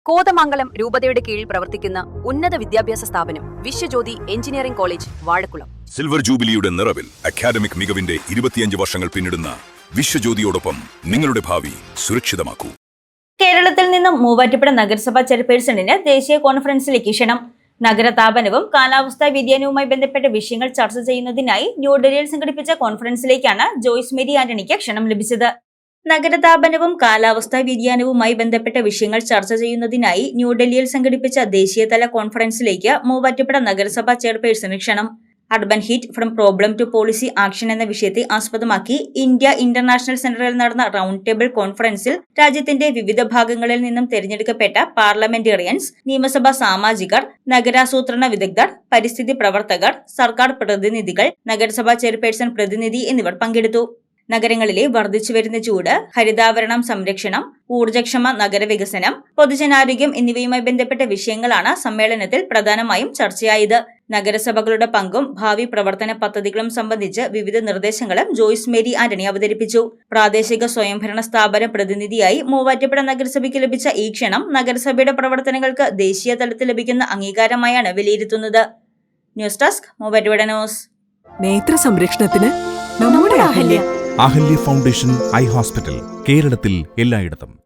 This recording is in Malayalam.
കോതമംഗലം രൂപതയുടെ കീഴിൽ പ്രവർത്തിക്കുന്ന ഉന്നത വിദ്യാഭ്യാസ സ്ഥാപനം Vishwajyothi engineering college Vazhakulam. Silver ജൂബിലിയുടെ നിറവിൽ അക്കാദമിക് മികവിന്റെ 25 വർഷങ്ങൾ പിന്നിടുന്ന വിശ്വജ്യോതിയോടൊപ്പം നിങ്ങളുടെ ഭാവി സുരക്ഷിതമാക്കൂ. കേരളത്തിൽ നിന്നും മൂവാറ്റുപുഴ നഗരസഭാ ചെയർപേഴ്സണിന് ദേശീയ കോൺഫറൻസിലേക്ക് ക്ഷണം. നഗരതാപനവും കാലാവസ്ഥാ വ്യതിയാനവുമായി ബന്ധപ്പെട്ട വിഷയങ്ങൾ ചർച്ച ചെയ്യുന്നതിനായി ന്യൂഡൽഹിയിൽ സംഘടിപ്പിച്ച കോൺഫറൻസിലേക്കാണ് ജോയ്സ് മേരി ആന്റണിക്ക് ക്ഷണം ലഭിച്ചത്. നഗരതാപനവും കാലാവസ്ഥാ വ്യതിയാനവുമായി ബന്ധപ്പെട്ട വിഷയങ്ങൾ ചർച്ച ചെയ്യുന്നതിനായി ന്യൂഡൽഹിയിൽ സംഘടിപ്പിച്ച ദേശീയതല കോൺഫറൻസിലേക്ക് മൂവാറ്റുപുഴ നഗരസഭാ ചെയർപേഴ്സണ് ക്ഷണം. Urban heat from problem to policy action എന്ന വിഷയത്തെ ആസ്പദമാക്കി ഇന്ത്യ ഇന്റർനാഷണൽ സെന്ററിൽ നടന്ന റൗണ്ട് ടേബിൾ കോൺഫറൻസിൽ രാജ്യത്തിന്റെ വിവിധ ഭാഗങ്ങളിൽ നിന്നും തെരഞ്ഞെടുക്കപ്പെട്ട പാർലമെന്റേറിയൻസ്, നിയമസഭാ സാമാജികർ, നഗരാസൂത്രണ വിദഗ്ധർ, പരിസ്ഥിതി പ്രവർത്തകർ, സർക്കാർ പ്രതിനിധികൾ, നഗരസഭാ ചെയർപേഴ്സൺ പ്രതിനിധി എന്നിവർ പങ്കെടുത്തു. നഗരങ്ങളിലെ വർദ്ധിച്ചുവരുന്ന ചൂട്, ഹരിതാവരണം സംരക്ഷണം, ഊർജ്ജക്ഷമ നഗരവികസനം, പൊതുജനാരോഗ്യം എന്നിവയുമായി ബന്ധപ്പെട്ട വിഷയങ്ങളാണ് സമ്മേളനത്തിൽ പ്രധാനമായും ചർച്ചയായത്. നഗരസഭകളുടെ പങ്കും ഭാവി പ്രവർത്തന പദ്ധതികളും സംബന്ധിച്ച് വിവിധ നിർദ്ദേശങ്ങളും ജോയ്സ് മേരി ആന്റണി അവതരിപ്പിച്ചു. പ്രാദേശിക സ്വയംഭരണ സ്ഥാപന പ്രതിനിധിയായി മൂവാറ്റുപുഴ നഗരസഭയ്ക്ക് ലഭിച്ച ഈ ക്ഷണം നഗരസഭയുടെ പ്രവർത്തനങ്ങൾക്ക് ദേശീയ തലത്തിൽ ലഭിക്കുന്ന അംഗീകാരമായാണ് വിലയിരുത്തുന്നത്. News desk Muvattupuzha news. നേത്ര സംരക്ഷണത്തിന് നമ്മുടെ അഹല്യ ഫൗണ്ടേഷൻ ഐ ഹോസ്പിറ്റൽ, കേരളത്തിൽ എല്ലായിടത്തും.